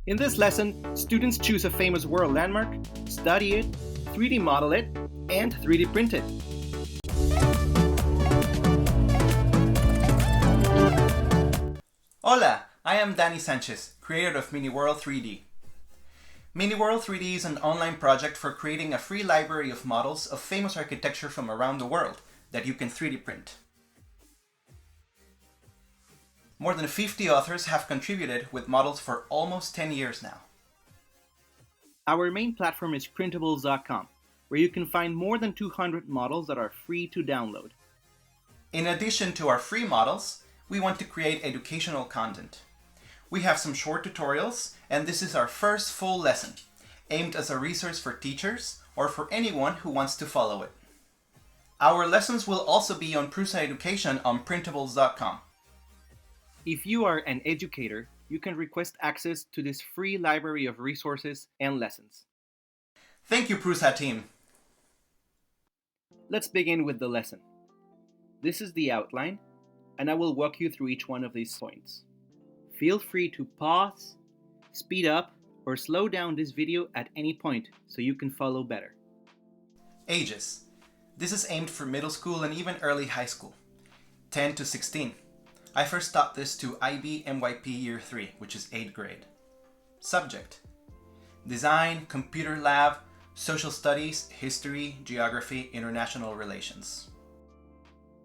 In this lesson, students choose a famous world landmark, study it, 3D model it, and 3D print it. Hola, I am Dany Sánchez, creator of MiniWorld3D. MiniWorld3D is an online project for creating a free library of models of famous architecture from around the world that you can 3D print. More than 50 authors have contributed with models for almost 10 years now. Our main platform is printables.com, where you can find more than 200 models that are free to download. In addition to our free models, we want to create educational content. We have some short tutorials, and this is our first full lesson, aimed as a resource for teachers or for anyone who wants to follow it. Our lessons will also be on Prusa Education on printables.com. If you are an educator, you can request access to this free library of resources and lessons. Thank you, Prusa team. Let's begin with the lesson. This is the outline, and I will walk you through each one of these points. Feel free to pause, speed up, or slow down this video at any point so you can follow better. Ages. This is aimed for middle school and even early high school, 10 to 16. I first taught this to IB MYP Year 3, which is 8th grade. Subject: Design, Computer Lab, Social Studies, History, Geography, International Relations.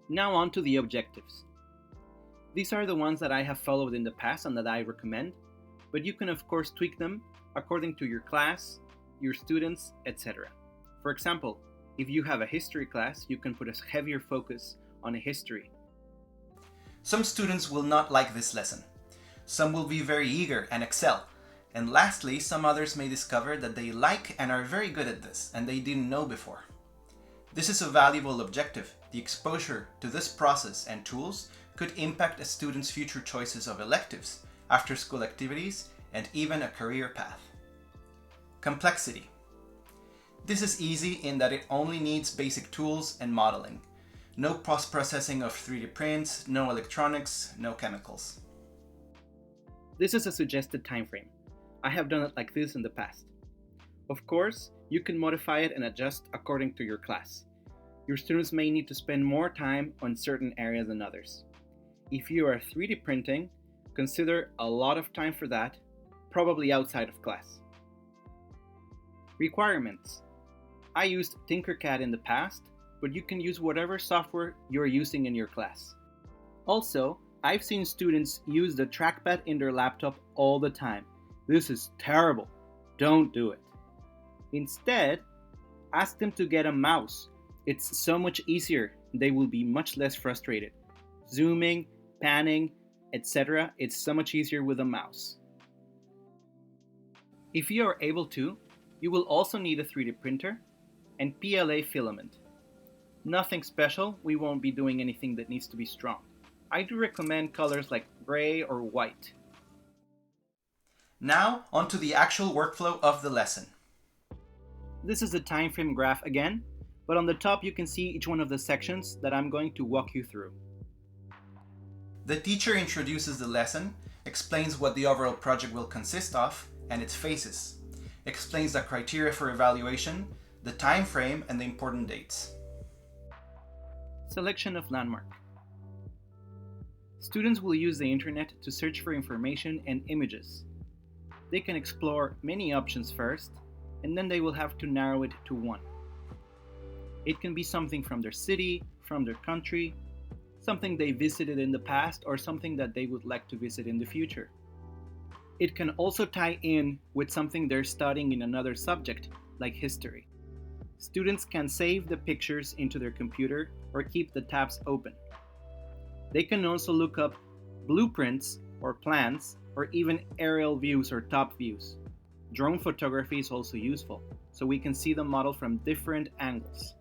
Now on to the objectives. These are the ones that I have followed in the past and that I recommend, but you can of course tweak them according to your class, your students, etc. For example, if you have a history class, you can put a heavier focus on history. Some students will not like this lesson. Some will be very eager and excel. And lastly, some others may discover that they like and are very good at this and they didn't know before. This is a valuable objective. The exposure to this process and tools could impact a student's future choices of electives, after-school activities, and even a career path. Complexity. This is easy in that it only needs basic tools and modeling. No post-processing of 3D prints, no electronics, no chemicals. This is a suggested time frame. I have done it like this in the past. Of course, you can modify it and adjust according to your class. Your students may need to spend more time on certain areas than others. If you are 3D printing, consider a lot of time for that, probably outside of class. Requirements. I used Tinkercad in the past, but you can use whatever software you're using in your class. Also, I've seen students use the trackpad in their laptop all the time. This is terrible. Don't do it. Instead, ask them to get a mouse. It's so much easier. They will be much less frustrated. Zooming, panning, etc. It's so much easier with a mouse. If you are able to, you will also need a 3D printer and PLA filament. Nothing special, we won't be doing anything that needs to be strong. I do recommend colors like gray or white. Now, onto the actual workflow of the lesson. This is a time frame graph again, but on the top you can see each one of the sections that I'm going to walk you through. The teacher introduces the lesson, explains what the overall project will consist of, and its phases, explains the criteria for evaluation, the time frame, and the important dates. Selection of landmark. Students will use the internet to search for information and images. They can explore many options first, and then they will have to narrow it to one. It can be something from their city, from their country, something they visited in the past, or something that they would like to visit in the future. It can also tie in with something they're studying in another subject, like history. Students can save the pictures into their computer or keep the tabs open. They can also look up blueprints or plans or even aerial views or top views. Drone photography is also useful, so we can see the model from different angles.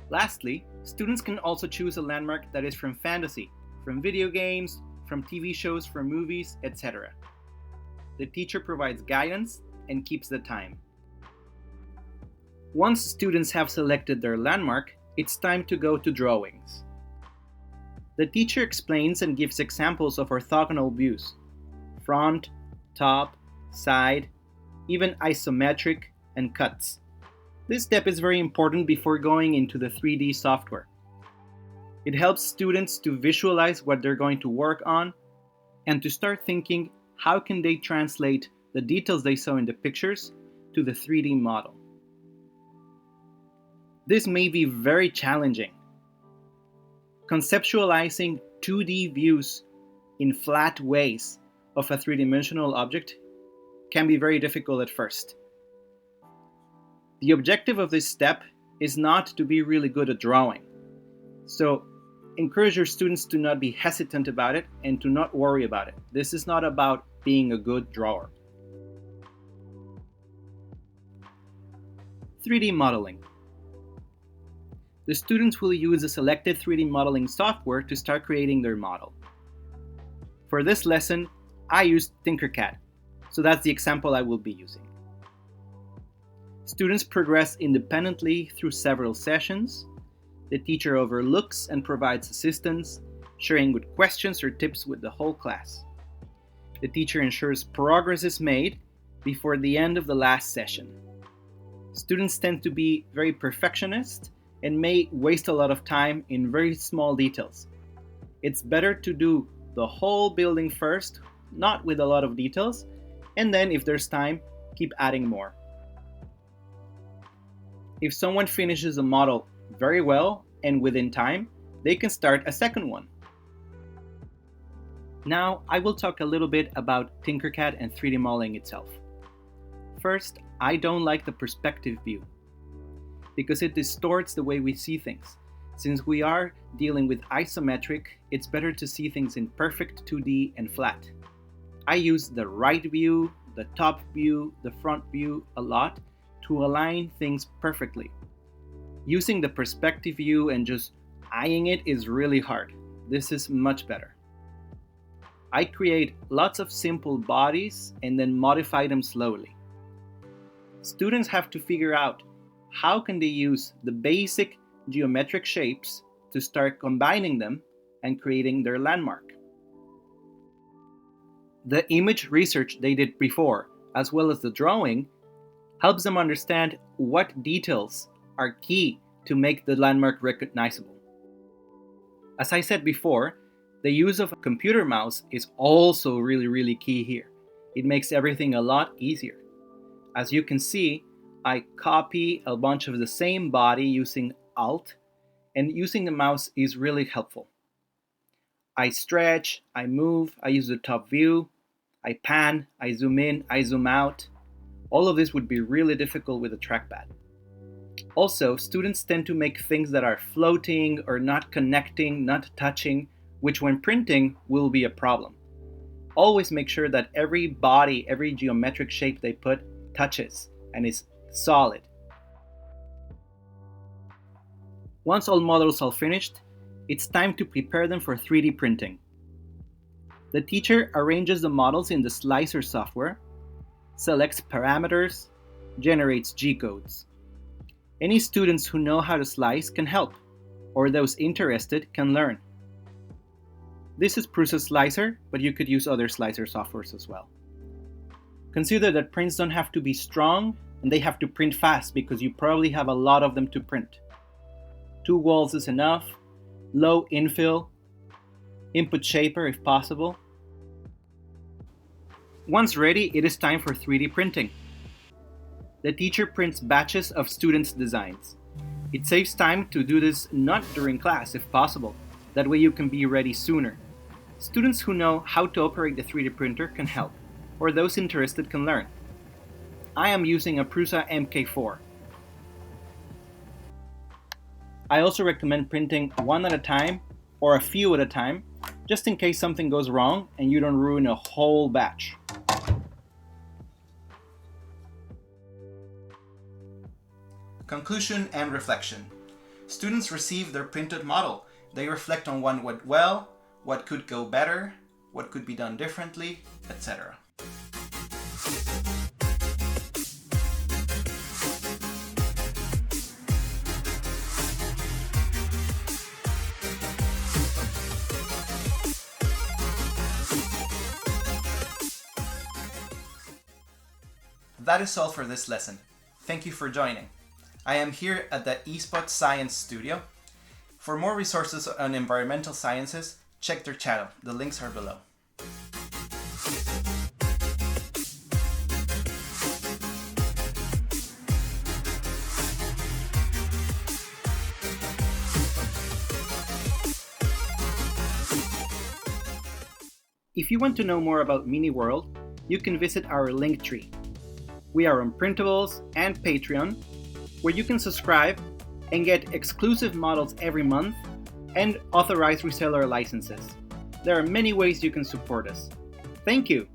Lastly, students can also choose a landmark that is from fantasy, from video games, from TV shows, from movies, etc. The teacher provides guidance and keeps the time. Once students have selected their landmark, it's time to go to drawings. The teacher explains and gives examples of orthogonal views: front, top, side, even isometric, and cuts. This step is very important before going into the 3D software. It helps students to visualize what they're going to work on and to start thinking how can they translate the details they saw in the pictures to the 3D model. This may be very challenging. Conceptualizing 2D views in flat ways of a three-dimensional object can be very difficult at first. The objective of this step is not to be really good at drawing. So encourage your students to not be hesitant about it and to not worry about it. This is not about being a good drawer. 3D modeling. The students will use a selected 3D modeling software to start creating their model. For this lesson, I used Tinkercad, so that's the example I will be using. Students progress independently through several sessions. The teacher overlooks and provides assistance, sharing good questions or tips with the whole class. The teacher ensures progress is made before the end of the last session. Students tend to be very perfectionist and may waste a lot of time in very small details. It's better to do the whole building first, not with a lot of details, and then if there's time, keep adding more. If someone finishes a model very well and within time, they can start a second one. Now, I will talk a little bit about Tinkercad and 3D modeling itself. First, I don't like the perspective view because it distorts the way we see things. Since we are dealing with isometric, it's better to see things in perfect 2D and flat. I use the right view, the top view, the front view a lot to align things perfectly. Using the perspective view and just eyeing it is really hard. This is much better. I create lots of simple bodies and then modify them slowly. Students have to figure out how can they use the basic geometric shapes to start combining them and creating their landmark. The image research they did before, as well as the drawing, helps them understand what details are key to make the landmark recognizable. As I said before, the use of a computer mouse is also really key here. It makes everything a lot easier. As you can see, I copy a bunch of the same body using Alt, and using the mouse is really helpful. I stretch, I move, I use the top view, I pan, I zoom in, I zoom out. All of this would be really difficult with a trackpad. Also, students tend to make things that are floating or not connecting, not touching, which when printing will be a problem. Always make sure that every body, every geometric shape they put touches and is solid. Once all models are finished, it's time to prepare them for 3D printing. The teacher arranges the models in the slicer software, selects parameters, generates G-codes. Any students who know how to slice can help, or those interested can learn. This is Prusa Slicer, but you could use other slicer softwares as well. Consider that prints don't have to be strong, and they have to print fast because you probably have a lot of them to print. 2 walls is enough, low infill, input shaper if possible. Once ready, it is time for 3D printing. The teacher prints batches of students' designs. It saves time to do this not during class if possible. That way you can be ready sooner. Students who know how to operate the 3D printer can help, or those interested can learn. I am using a Prusa MK4. I also recommend printing one at a time or a few at a time, just in case something goes wrong and you don't ruin a whole batch. Conclusion and reflection. Students receive their printed model. They reflect on what went well, what could go better, what could be done differently, etc. That is all for this lesson. Thank you for joining. I am here at the eSpot Science Studio. For more resources on environmental sciences, check their channel. The links are below. If you want to know more about MiniWorld, you can visit our Linktree. We are on Printables and Patreon, where you can subscribe and get exclusive models every month and authorized reseller licenses. There are many ways you can support us. Thank you!